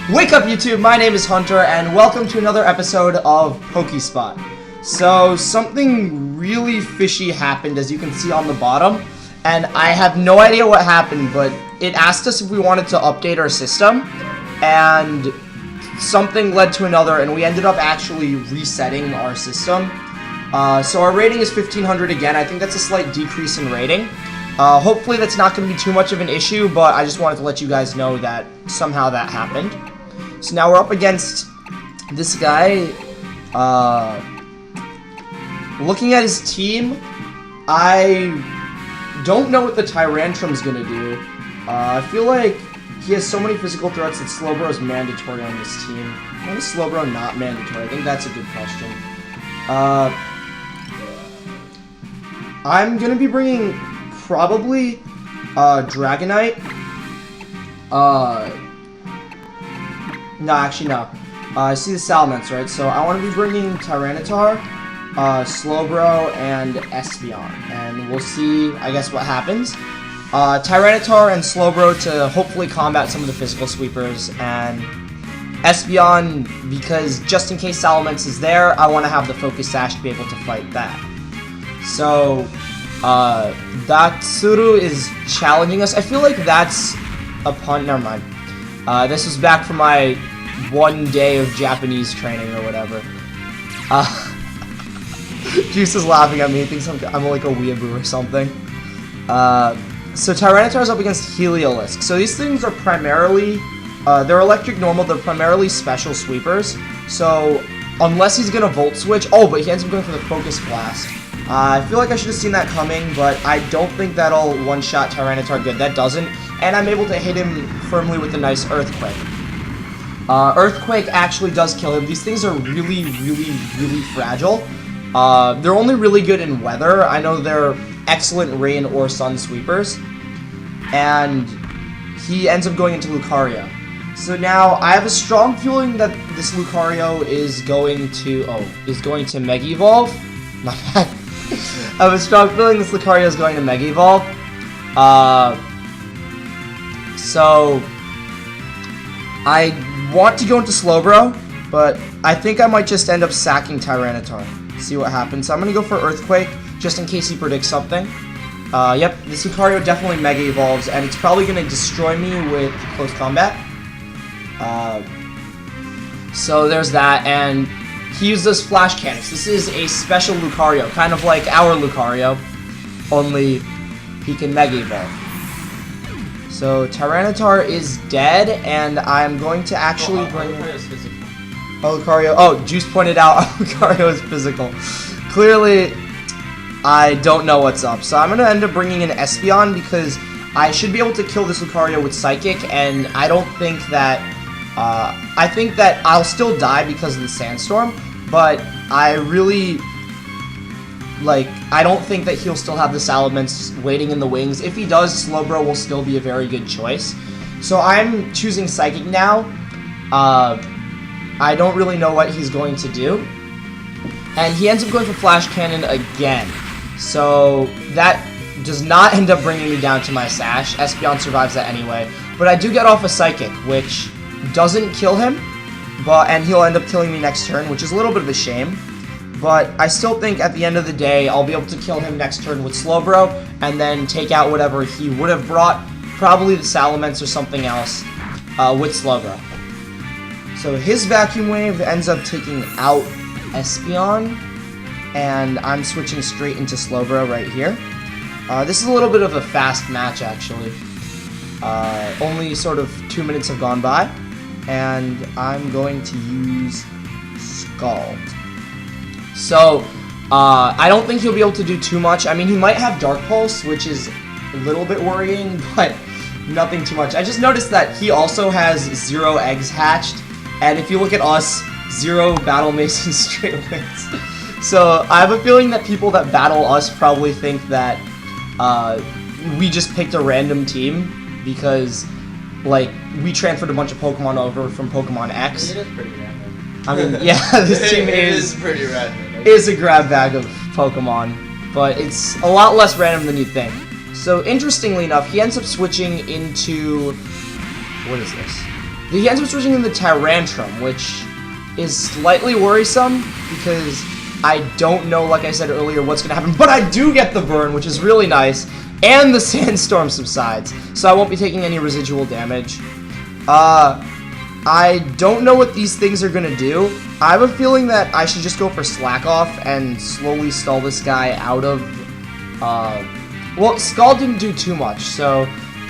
Wake up YouTube, my name is Hunter and welcome to another episode of Pokespot. So something really fishy happened, as you can see on the bottom, and I have no idea what happened, but it asked us if we wanted to update our system, and something led to another, and we ended up actually resetting our system. So our rating is 1500 again. I think that's a slight decrease in rating. Hopefully that's not going to be too much of an issue, but I just wanted to let you guys know that somehow that happened. So now we're up against this guy. Looking at his team, I don't know what the Tyrantrum's going to do. I feel like he has so many physical threats that Slowbro is mandatory on this team. Why is Slowbro not mandatory? I think that's a good question. I'm going to be bringing probably Dragonite. No, actually no. I see the Salamence, right? So I want to be bringing Tyranitar, Slowbro, and Espeon. And we'll see, I guess, what happens. Tyranitar and Slowbro to hopefully combat some of the physical sweepers, and Espeon, because just in case Salamence is there, I want to have the Focus Sash to be able to fight that. So, Datsuru is challenging us. I feel like that's a pun. Never mind. This was back from my 1 day of Japanese training or whatever. Juice is laughing at me. He thinks I'm like a weeaboo or something. So Tyranitar is up against Heliolisk. So these things are primarily, they're electric normal. They're primarily special sweepers. So unless he's gonna Volt Switch, but he ends up going for the Focus Blast. I feel like I should have seen that coming, but I don't think that'll one-shot Tyranitar good. That doesn't. And I'm able to hit him firmly with a nice Earthquake. Earthquake actually does kill him. These things are really, really, really fragile. They're only really good in weather. I know they're excellent rain or sun sweepers. And he ends up going into Lucario. So now I have a strong feeling that this Lucario is going to Mega Evolve. My bad. I have a strong feeling this Lucario is going to Mega Evolve. So I want to go into Slowbro, but I think I might just end up sacking Tyranitar. See what happens. So I'm going to go for Earthquake, just in case he predicts something. Yep, this Lucario definitely Mega Evolves, and it's probably going to destroy me with Close Combat. So there's that, and he uses Flash Cannons. This is a special Lucario, kind of like our Lucario, only he can Mega Evolve. So Tyranitar is dead, and I'm going to actually bring... Lucario. Juice pointed out Lucario is physical. Clearly, I don't know what's up. So I'm going to end up bringing in Espeon, because I should be able to kill this Lucario with Psychic, and I don't think that... I think that I'll still die because of the Sandstorm, but I really... I don't think that he'll still have the Salamence waiting in the wings. If he does, Slowbro will still be a very good choice. So I'm choosing Psychic now. I don't really know what he's going to do. And he ends up going for Flash Cannon again. So that does not end up bringing me down to my Sash. Espeon survives that anyway. But I do get off a Psychic, which doesn't kill him. And he'll end up killing me next turn, which is a little bit of a shame. But I still think at the end of the day, I'll be able to kill him next turn with Slowbro, and then take out whatever he would have brought, probably the Salamence or something else, with Slowbro. So his Vacuum Wave ends up taking out Espeon, and I'm switching straight into Slowbro right here. This is a little bit of a fast match, actually. Only sort of 2 minutes have gone by, and I'm going to use Scald. So, I don't think he'll be able to do too much. I mean, he might have Dark Pulse, which is a little bit worrying, but nothing too much. I just noticed that he also has 0 eggs hatched, and if you look at us, 0 Battle Mason straight wins. So, I have a feeling that people that battle us probably think that we just picked a random team, because, we transferred a bunch of Pokemon over from Pokemon X. It is pretty random. I mean, yeah, this team is pretty random. Is a grab bag of Pokemon, but it's a lot less random than you'd think. So interestingly enough, he ends up switching into, what is this? He ends up switching in the Tyrantrum, which is slightly worrisome because I don't know, like I said earlier, what's going to happen. But I do get the burn, which is really nice. And the Sandstorm subsides, so I won't be taking any residual damage. I don't know what these things are going to do. I have a feeling that I should just go for Slack Off and slowly stall this guy out of... well, Scald didn't do too much, so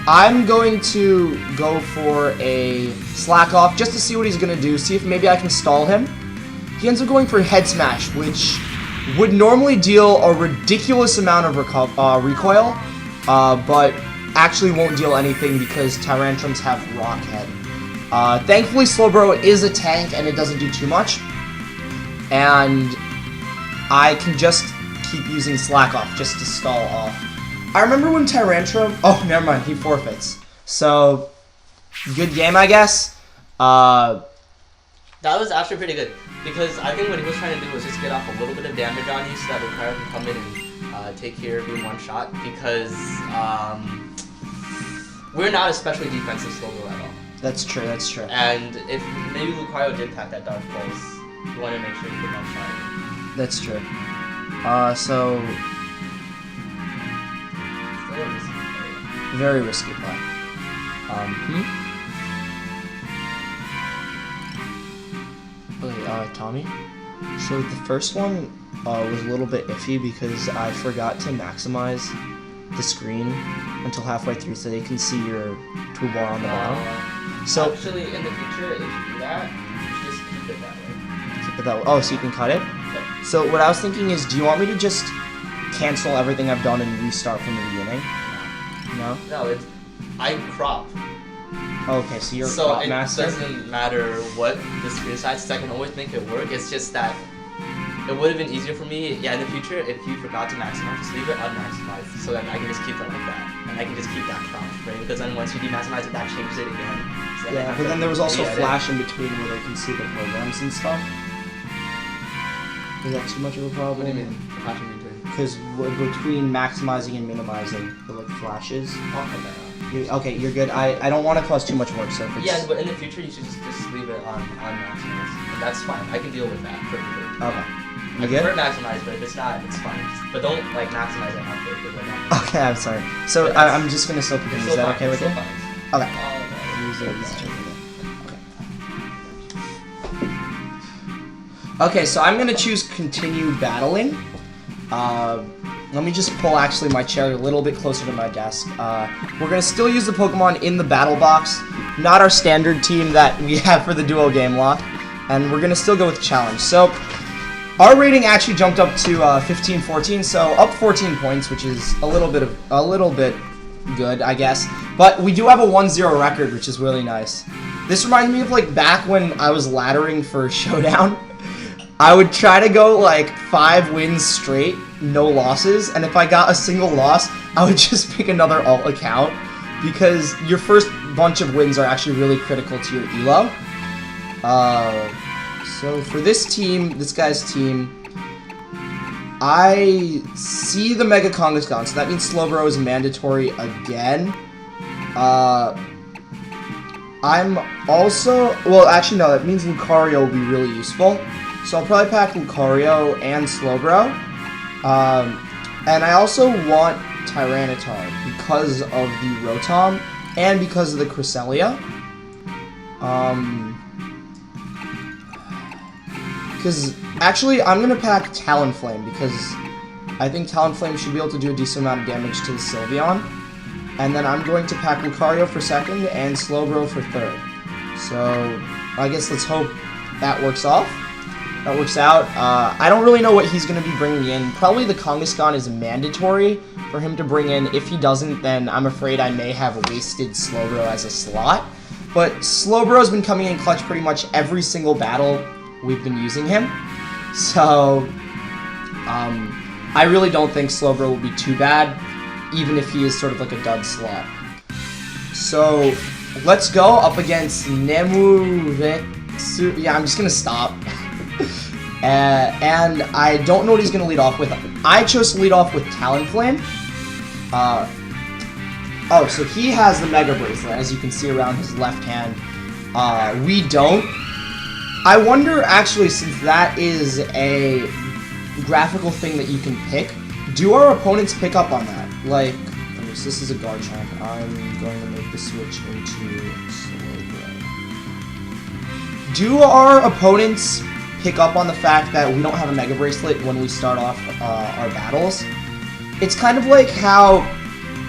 I'm going to go for a Slack Off just to see what he's going to do, see if maybe I can stall him. He ends up going for Head Smash, which would normally deal a ridiculous amount of recoil, but actually won't deal anything because Tyrantrums have Rock Head. Thankfully, Slowbro is a tank and it doesn't do too much, and I can just keep using Slack Off just to stall off. I remember when Tyrantrum... Oh, never mind, he forfeits. So, good game, I guess. That was actually pretty good, because I think what he was trying to do was just get off a little bit of damage on you so that Lucario can come in and take care of you in one shot, because we're not especially defensive Slowbro at all. That's true, that's true. And if maybe Lucario did pack that Dark Pulse, you want to make sure you put one shot. That's true. So... Very risky play. Okay, Tommy? So the first one was a little bit iffy because I forgot to maximize the screen until halfway through so they can see your toolbar on the bottom. So actually, in the future, if you do that, you should just keep it that way. Keep it that way. Oh, so you can cut it? Yep. So what I was thinking is, do you want me to just cancel everything I've done and restart from the beginning? No? No, it's... I crop. Okay, so you're a crop master? So it doesn't matter what the screen size is, I can always make it work. It's just that it would have been easier for me, in the future, if you forgot to maximize, just leave it unmaximized, so that I can just keep it like that. And I can just keep that crop frame, because then once you demaximize it, that changes it again. So yeah, but then there was also flash in between where they can see the programs and stuff. Is that too much of a problem? What do you mean? Flash in between? Because between maximizing and minimizing the flashes. Okay, you're good. I don't want to cause too much work, so if it's... Yeah, but in the future you should just leave it on maximize. And that's fine. I can deal with that perfectly. Okay. I prefer maximize, but if it's not, it's fine. But don't maximize it halfway through. Okay, I'm sorry. So I'm just gonna still continue. Is that okay with you? Okay. Okay, so I'm gonna choose continue battling. Let me just pull actually my chair a little bit closer to my desk. We're gonna still use the Pokemon in the battle box, not our standard team that we have for the duo game lock, and we're gonna still go with challenge. So our rating actually jumped up to 15-14, so up 14 points, which is a little bit good, I guess. But we do have a 1-0 record, which is really nice. This reminds me of like back when I was laddering for Showdown. I would try to go like 5 wins straight, no losses, and if I got a single loss, I would just pick another alt account, because your first bunch of wins are actually really critical to your elo. So for this team, this guy's team, I see the Mega Kangaskhan, so that means Slowbro is mandatory again. I'm also, well actually no, that means Lucario will be really useful. So I'll probably pack Lucario and Slowbro. And I also want Tyranitar because of the Rotom and because of the Cresselia. Because actually I'm going to pack Talonflame because I think Talonflame should be able to do a decent amount of damage to the Sylveon. And then I'm going to pack Lucario for second and Slowbro for third. So I guess let's hope that works out. I don't really know what he's going to be bringing in. Probably the Kangaskhan is mandatory for him to bring in. If he doesn't, then I'm afraid I may have wasted Slowbro as a slot. But Slowbro's been coming in clutch pretty much every single battle we've been using him. So, I really don't think Slowbro will be too bad, even if he is sort of like a dud slot. So, let's go up against Nemuretsu. Yeah, I'm just going to stop. And I don't know what he's going to lead off with. I chose to lead off with Talonflame. Oh, so he has the Mega Bracelet, as you can see around his left hand. we don't. I wonder, actually, since that is a graphical thing that you can pick, do our opponents pick up on that? Like, so this is a Garchomp. I'm going to make the switch into Slowbro. Do our opponents pick up on the fact that we don't have a Mega Bracelet when we start off our battles? It's kind of like how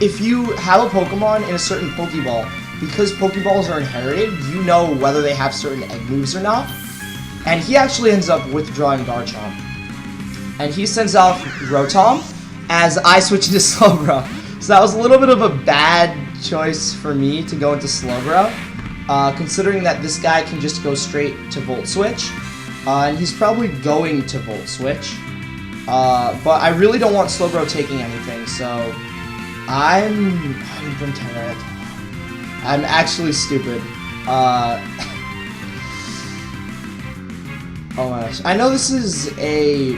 if you have a Pokemon in a certain Pokeball, because Pokeballs are inherited, you know whether they have certain egg moves or not. And he actually ends up withdrawing Garchomp. And he sends out Rotom as I switch into Slowbro. So that was a little bit of a bad choice for me to go into Slowbro, considering that this guy can just go straight to Volt Switch. And he's probably going to Volt Switch. But I really don't want Slowbro taking anything, so I'm actually stupid. Oh my gosh. I know this is a...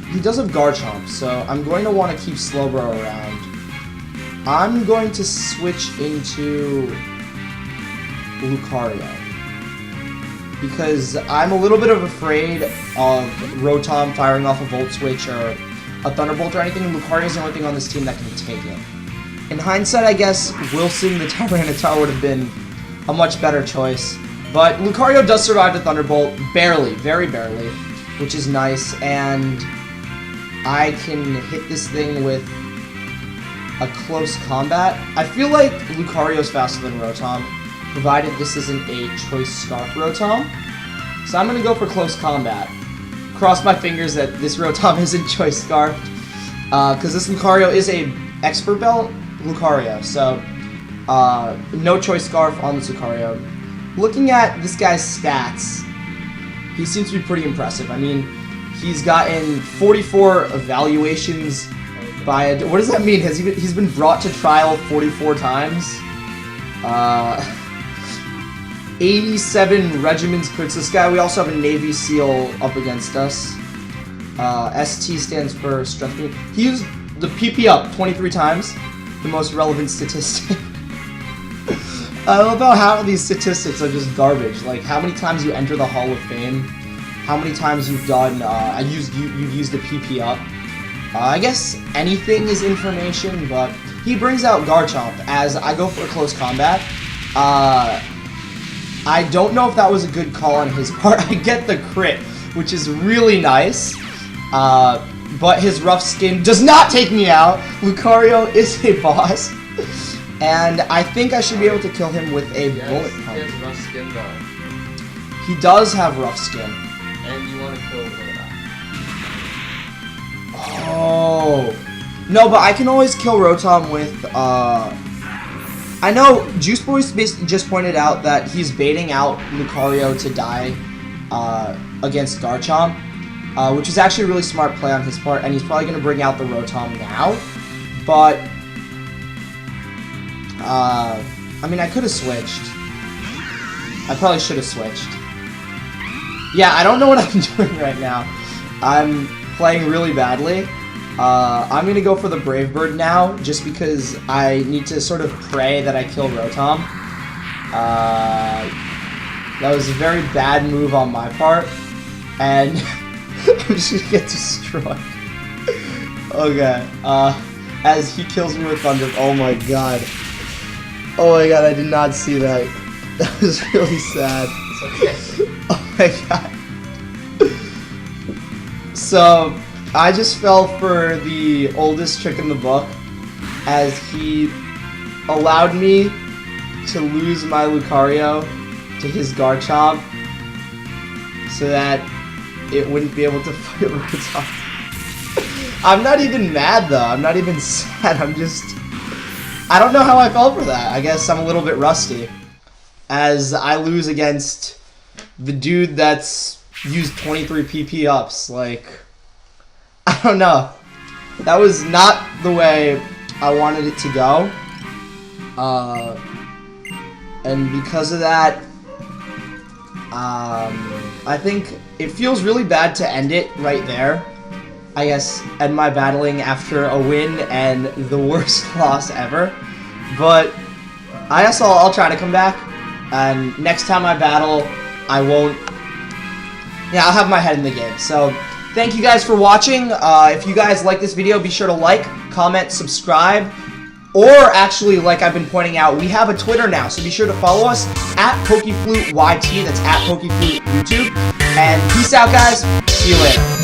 He does have Garchomp, so I'm going to want to keep Slowbro around. I'm going to switch into Lucario, because I'm a little bit afraid of Rotom firing off a Volt Switch or a Thunderbolt or anything, and Lucario is the only thing on this team that can take it. In hindsight, I guess Wilson the Tyranitar would have been a much better choice, but Lucario does survive the Thunderbolt, barely, very barely, which is nice, and I can hit this thing with a close combat. I feel like Lucario's faster than Rotom, provided this isn't a Choice Scarf Rotom. So I'm going to go for close combat. Cross my fingers that this Rotom isn't Choice Scarf, because this Lucario is a Expert Belt Lucario, so no Choice Scarf on this Lucario. Looking at this guy's stats, he seems to be pretty impressive. I mean, he's gotten 44 evaluations by a... What does that mean? He's been brought to trial 44 times? 87 regiments cleared. So this guy, we also have a Navy SEAL up against us. ST stands for Strength. He used the PP up 23 times. The most relevant statistic. I love how half of these statistics are just garbage. Like, how many times you enter the Hall of Fame, how many times you've done, you've used the PP up. I guess anything is information, but he brings out Garchomp as I go for a close combat. I don't know if that was a good call on his part. I get the crit, which is really nice, but his rough skin does not take me out. Lucario is a boss, and I think I should be able to kill him with a bullet punch. He has rough skin, though. He does have rough skin. And you want to kill Rotom. Oh. No, but I can always kill Rotom with, I know Juice Boys just pointed out that he's baiting out Lucario to die against Garchomp, which is actually a really smart play on his part, and he's probably going to bring out the Rotom now. But, I mean, I could have switched. I probably should have switched. Yeah, I don't know what I'm doing right now. I'm playing really badly. I'm going to go for the Brave Bird now, just because I need to sort of pray that I kill Rotom. That was a very bad move on my part, and I'm just going to get destroyed. Okay, as he kills me with Thunder. Oh my god. Oh my god, I did not see that. That was really sad. It's okay. Oh my god. So, I just fell for the oldest trick in the book, as he allowed me to lose my Lucario to his Garchomp, so that it wouldn't be able to fight Rotom. I'm not even mad though, I'm not even sad, I'm just... I don't know how I fell for that. I guess I'm a little bit rusty, as I lose against the dude that's used 23 PP ups. Like, I don't know. That was not the way I wanted it to go. And because of that, I think it feels really bad to end it right there. I guess end my battling after a win and the worst loss ever. But I guess I'll try to come back. And next time I battle, I won't... Yeah, I'll have my head in the game. So, thank you guys for watching. If you guys like this video, be sure to like, comment, subscribe. Or, actually, like I've been pointing out, we have a Twitter now. So be sure to follow us at PokefluteYT. That's at Pokeflute YouTube. And peace out, guys. See you later.